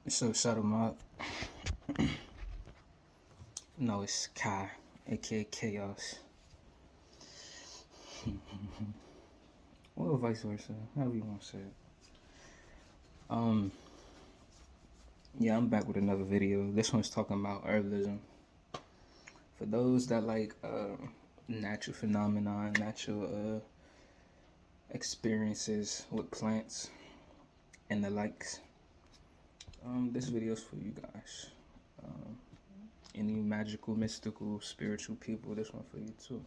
So Xado Mob. No, it's Kai, aka Kai'oz. Well, vice versa, however you want to say it. Um, yeah, I'm back with another video. This one's talking about herbalism. For those that like natural phenomena, natural experiences with plants and the likes, this video is for you guys. Any magical, mystical, spiritual people, this one for you too.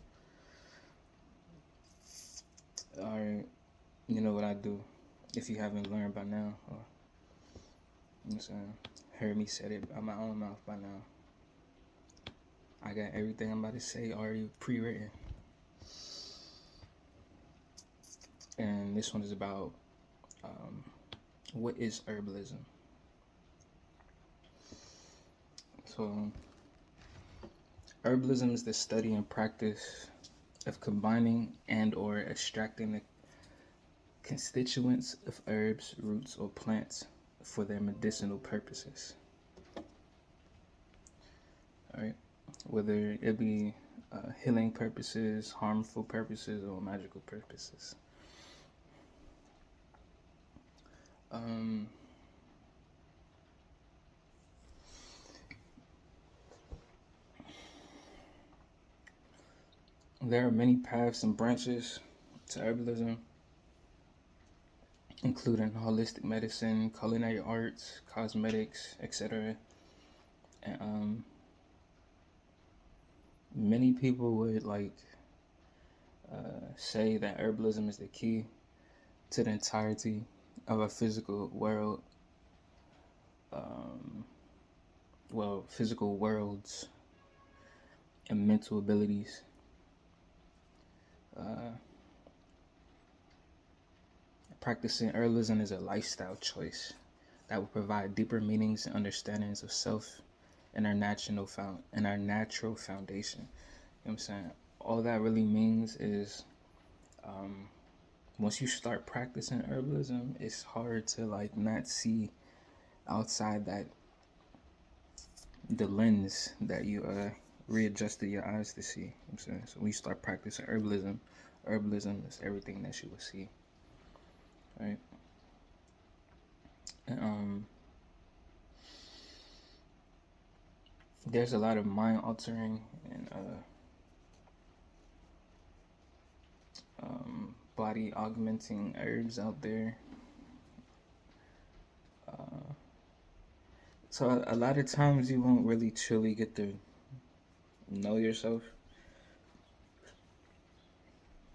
Alright, you know what I do. If you haven't learned by now, or you know what I'm saying, heard me say it out my own mouth by now. I got everything I'm about to say already pre-written. And this one is about what is herbalism. So, herbalism is the study and practice of combining and or extracting the constituents of herbs, roots, or plants for their medicinal purposes. Alright? Whether it be healing purposes, harmful purposes, or magical purposes. There are many paths and branches to herbalism, including holistic medicine, culinary arts, cosmetics, etc. And many people would say that herbalism is the key to the entirety of our physical world, physical worlds and mental abilities. Practicing herbalism is a lifestyle choice that will provide deeper meanings and understandings of self and our natural foundation. You know what I'm saying? All that really means is once you start practicing herbalism, it's hard to not see outside the lens that you readjusted your eyes to see. You know what I'm saying? So when you start practicing herbalism is everything that you will see. Right? And there's a lot of mind altering and body augmenting herbs out there. So a lot of times you won't really truly get to know yourself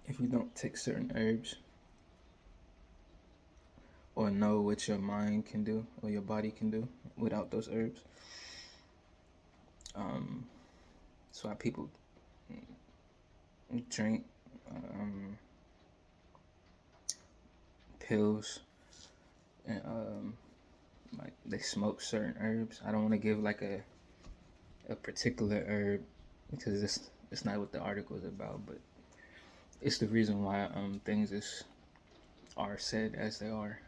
if you don't take certain herbs or know what your mind can do or your body can do without those herbs. So why people drink pills and they smoke certain herbs. I don't want to give a particular herb because it's not what the article is about, but it's the reason why things are said as they are.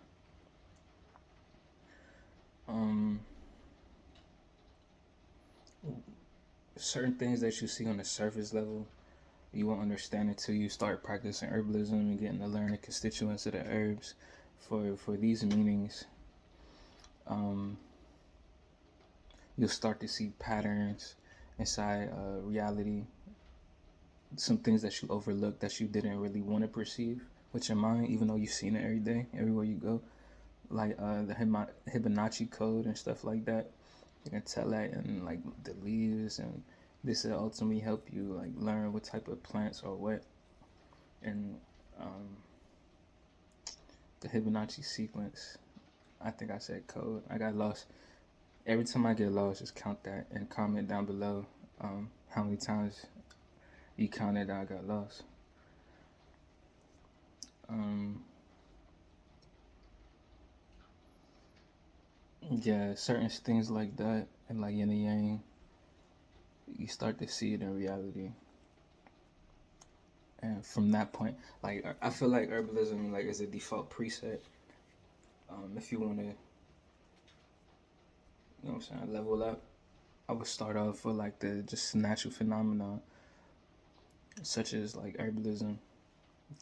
Certain things that you see on the surface level, you won't understand until you start practicing herbalism and getting to learn the constituents of the herbs for these meanings. You'll start to see patterns inside reality, some things that you overlooked that you didn't really want to perceive with your mind, even though you've seen it every day, everywhere you go, like the Fibonacci code and stuff like that. You can tell that in the leaves, and this will ultimately help you learn what type of plants are what. And the Fibonacci sequence, I think I said code. I got lost. Every time I get lost, just count that and comment down below how many times you counted I got lost. Yeah, certain things like that, and yin and yang, you start to see it in reality. And from that point, I feel like herbalism is a default preset. If you want to You know what I'm saying? Level up. I would start off with like the just natural phenomena such as like herbalism,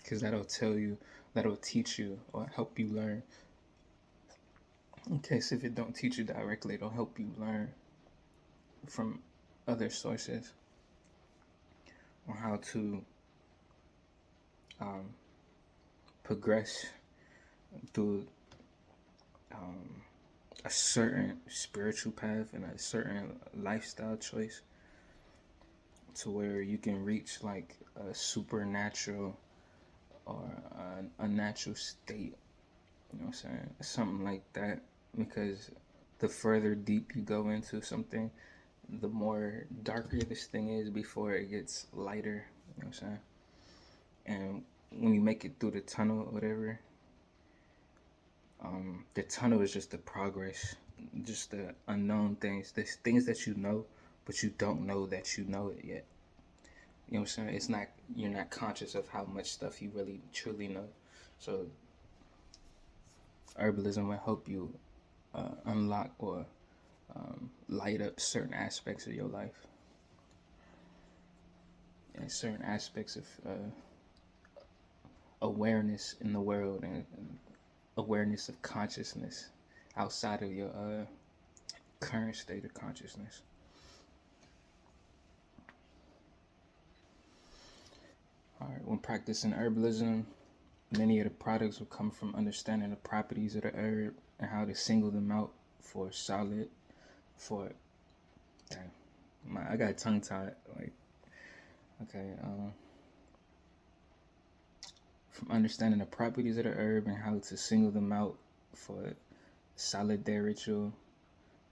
because that'll teach you or help you learn. In case if it don't teach you directly, it'll help you learn from other sources on how to um, progress through um, a certain spiritual path and a certain lifestyle choice, to where you can reach like a supernatural or an unnatural state. You know what I'm saying? Something like that. Because the further deep you go into something, the more darker this thing is before it gets lighter. You know what I'm saying? And when you make it through the tunnel or whatever, the tunnel is just the progress, just the unknown things. There's things that you know, but you don't know that you know it yet. You know what I'm saying? It's not, you're not conscious of how much stuff you really truly know. So herbalism will help you unlock or light up certain aspects of your life and certain aspects of awareness in the world, and awareness of consciousness outside of your current state of consciousness. All right, when practicing herbalism, many of the products will come from understanding the properties of the herb and how to single them out for solid, for, damn, I got tongue tied, like, okay, from understanding the properties of the herb and how to single them out for solidaritual,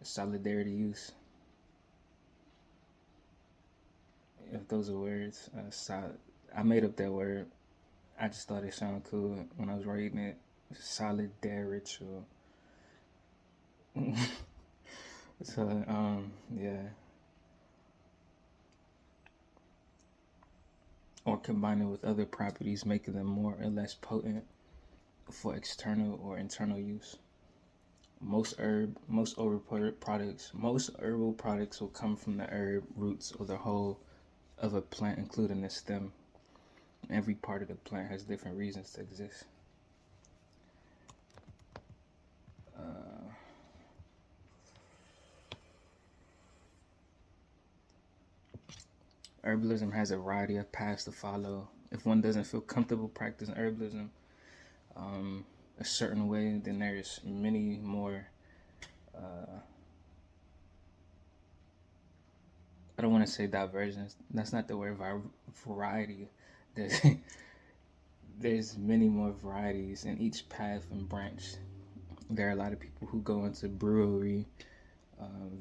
solidarity use. If those are words, I made up that word. I just thought it sounded cool when I was reading it. Solidaritual. So, yeah. Or combining with other properties, making them more or less potent for external or internal use. Most herbal products will come from the herb, roots, or the whole of a plant, including the stem. Every part of the plant has different reasons to exist. Herbalism has a variety of paths to follow. If one doesn't feel comfortable practicing herbalism a certain way, then there's many more. I don't want to say diversions. That's not the word. Variety. There's, there's many more varieties in each path and branch. There are a lot of people who go into brewery,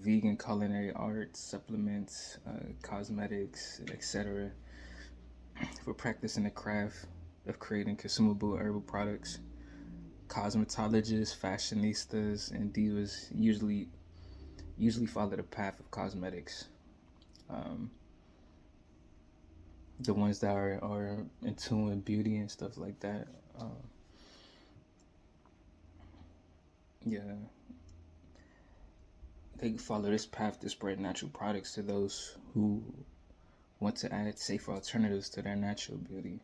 vegan culinary arts, supplements, cosmetics, etc. for practicing the craft of creating consumable herbal products. Cosmetologists, fashionistas, and divas usually follow the path of cosmetics. The ones that are in tune with beauty and stuff like that. Yeah, they follow this path to spread natural products to those who want to add safer alternatives to their natural beauty.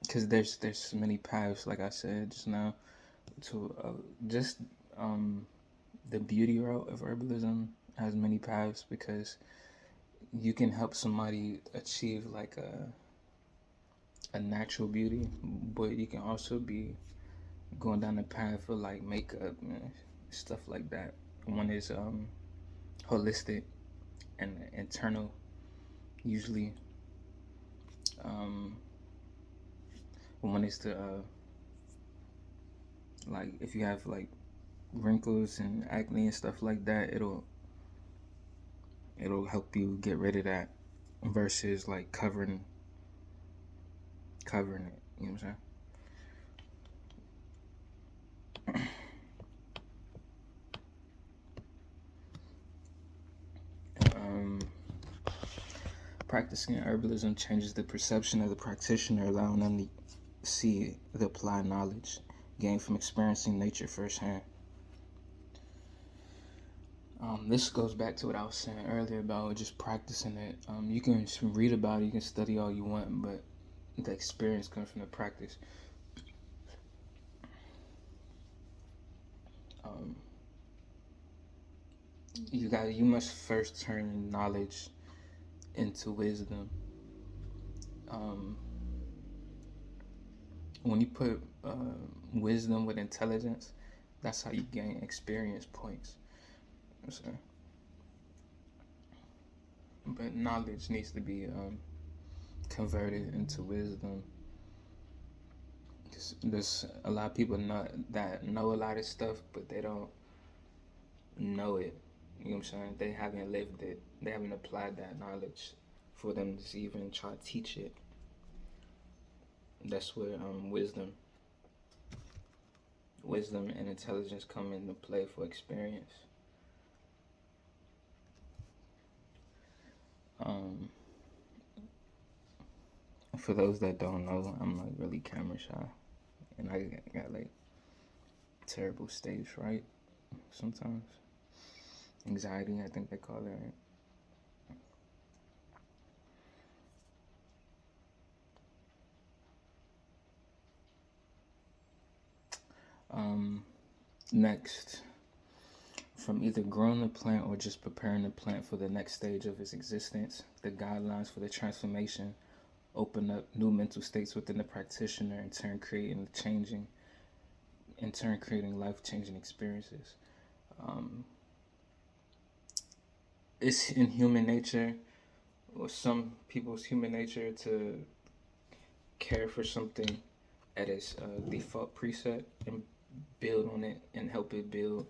Because there's many paths, like I said just now, to just the beauty route of herbalism has many paths, because you can help somebody achieve like a natural beauty, but you can also be going down the path of like makeup and stuff like that. One is holistic and internal, usually. One is to like if you have like wrinkles and acne and stuff like that, it'll help you get rid of that, versus like covering it. You know what I'm saying? Practicing herbalism changes the perception of the practitioner, allowing them to see, the applied knowledge gained from experiencing nature firsthand. This goes back to what I was saying earlier about just practicing it. You can read about it, you can study all you want, but the experience comes from the practice. Um, you must first turn knowledge into wisdom. Um, when you put wisdom with intelligence, that's how you gain experience points. So, but knowledge needs to be converted into wisdom. There's a lot of people that know a lot of stuff, but they don't know it. You know what I'm saying? They haven't lived it. They haven't applied that knowledge for them to even try to teach it. That's where wisdom and intelligence come into play for experience. Um, for those that don't know, I'm like really camera shy, and I got like terrible stage fright sometimes. Anxiety, I think they call it. Right? Next, from either growing the plant or just preparing the plant for the next stage of its existence, the guidelines for the transformation open up new mental states within the practitioner, in turn creating life-changing experiences. It's in human nature, or some people's human nature, to care for something at its default preset and build on it and help it build,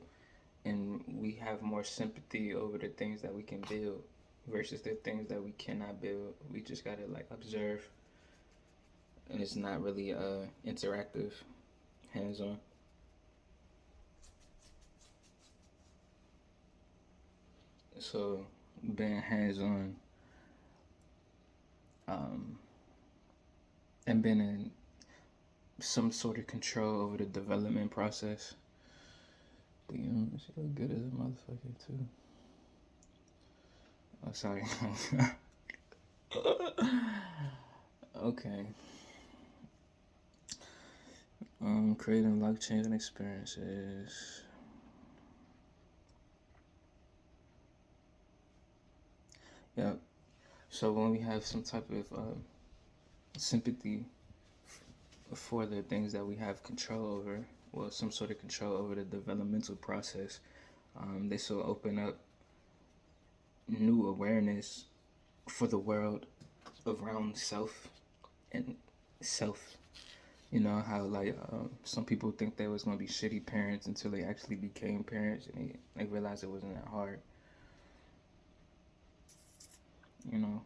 and we have more sympathy over the things that we can build versus the things that we cannot build. We just gotta like observe, and it's not really interactive, hands-on. So being hands-on, and being in some sort of control over the development process. Damn, she look good as a motherfucker too. Oh, sorry. Okay. Creating life-changing experiences. Yep. So when we have some type of sympathy for the things that we have control over, well, some sort of control over the developmental process, this will open up new awareness for the world around self and self. You know how like some people think they was gonna be shitty parents until they actually became parents, and they realized it wasn't that hard. You know,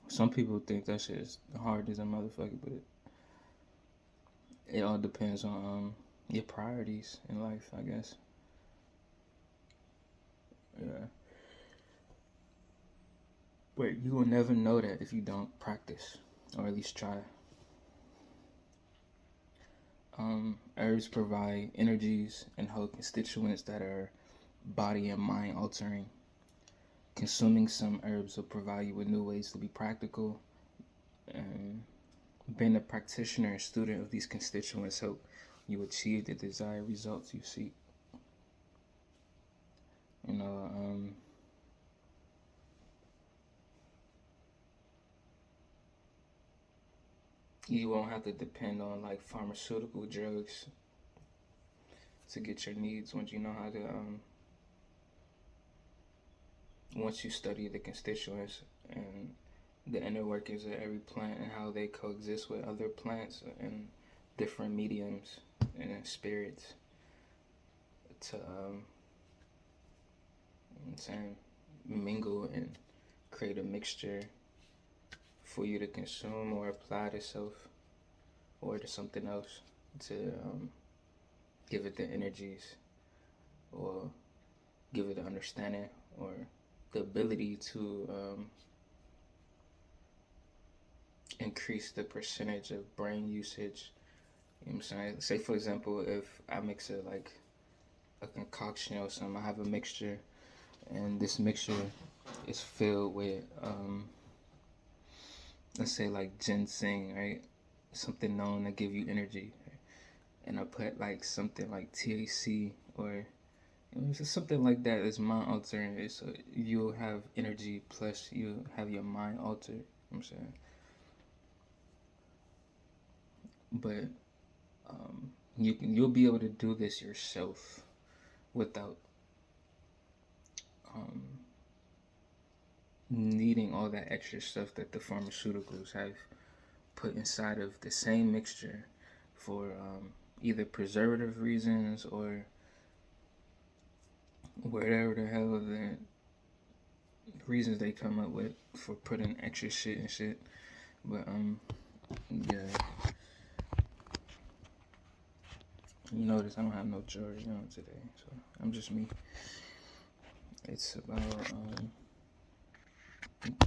some people think that shit is hard as a motherfucker, but it all depends on your priorities in life, I guess. Yeah. But you will never know that if you don't practice, or at least try. Herbs provide energies and hold constituents that are body and mind altering. Consuming some herbs will provide you with new ways to be practical, and being a practitioner and student of these constituents help you achieve the desired results you seek. You know, you won't have to depend on like pharmaceutical drugs to get your needs once you know how to once you study the constituents and the inner workings of every plant and how they coexist with other plants and different mediums and spirits to I'm saying mingle and create a mixture for you to consume or apply to self or to something else to give it the energies or give it the understanding or the ability to increase the percentage of brain usage You know what I'm saying? Say for example, if I mix a concoction or something, I have a mixture, and this mixture is filled with let's say like ginseng, right? Something known to give you energy, and I put like something like THC or just something like that is mind altering. So you'll have energy plus you have your mind altered. You know what I'm saying, but you'll be able to do this yourself without um, needing all that extra stuff that the pharmaceuticals have put inside of the same mixture for either preservative reasons or whatever the hell the reasons they come up with for putting extra shit and shit. But yeah. You notice I don't have no jewelry on today, so I'm just me. It's about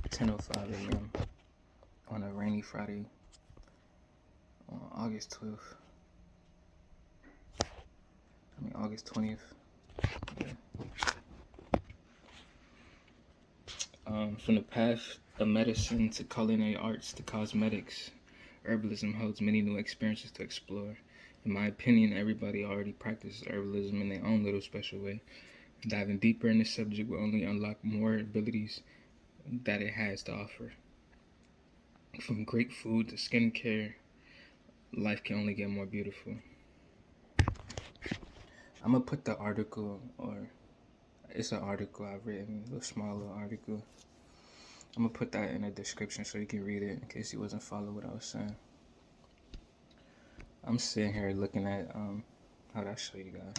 10:05 a.m. on a rainy Friday on August 12th. August 20th. Yeah. From the path of medicine to culinary arts to cosmetics, herbalism holds many new experiences to explore. In my opinion, everybody already practices herbalism in their own little special way. Diving deeper in this subject will only unlock more abilities that it has to offer. From great food to skincare, life can only get more beautiful. I'm gonna put the article, or it's an article I've written, a small little article. I'm gonna put that in the description so you can read it in case you wasn't following what I was saying. I'm sitting here looking at how did I show you guys?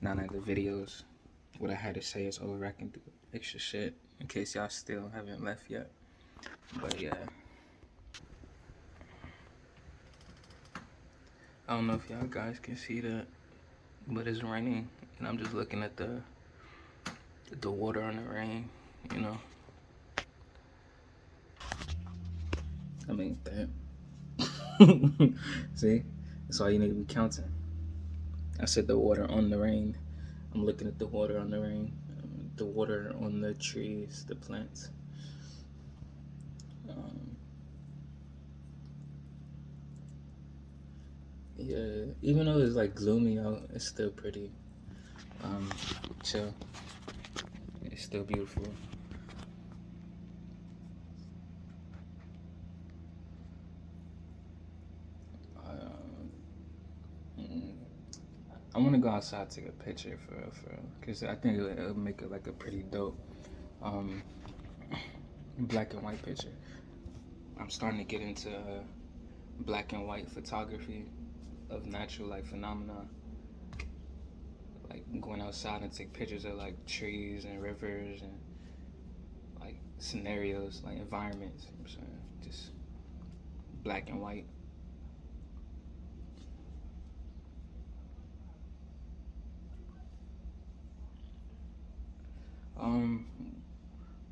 None of the videos. What I had to say is over. I can do extra shit in case y'all still haven't left yet. But yeah. I don't know if y'all guys can see that, but it's raining, and I'm just looking at the water on the rain, you know. I mean, that. See? That's all you need to be counting. I said the water on the rain. I'm looking at the water on the rain, the water on the trees, the plants. Yeah, even though it's like gloomy out, it's still pretty chill. It's still beautiful. I want to go outside and take a picture for because I think it'll make it like a pretty dope black and white picture. I'm starting to get into black and white photography of natural like phenomena, like going outside and take pictures of like trees and rivers and like scenarios, like environments. You know what I'm saying? Just black and white.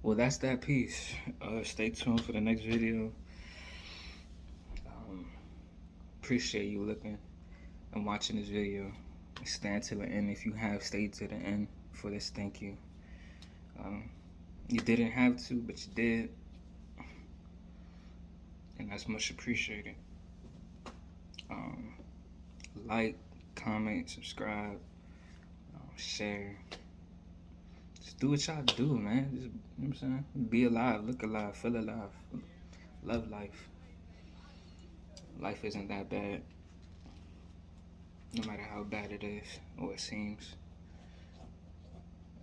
Well, that's that piece. Stay tuned for the next video. Appreciate you looking and watching this video. Stand to the end if you have stayed to the end for this. Thank you. You didn't have to, but you did, and that's much appreciated. Like, comment, subscribe, share. Just do what y'all do, man. Just, you know what I'm saying? Be alive, look alive, feel alive, love life. Life isn't that bad, no matter how bad it is or it seems.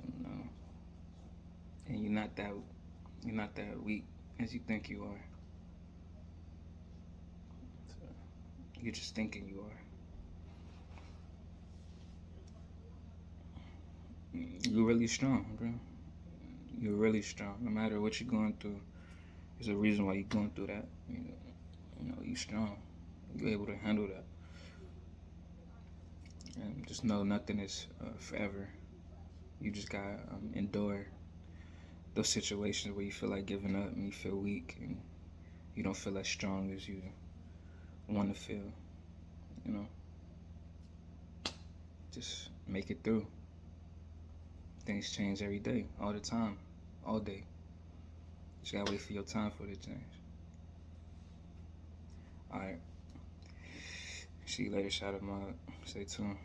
You know? And you're not that weak as you think you are. So, you're just thinking you are. You're really strong, bro. You're really strong. No matter what you're going through, there's a reason why you're going through that. You know, you're strong. You're able to handle that. And just know nothing is forever. You just gotta endure those situations where you feel like giving up and you feel weak and you don't feel as strong as you want to feel. you know, just make it through. Things change every day, all the time, all day. Just gotta wait for your time for it to change. Alright. See you later, Xado Mob. Stay tuned.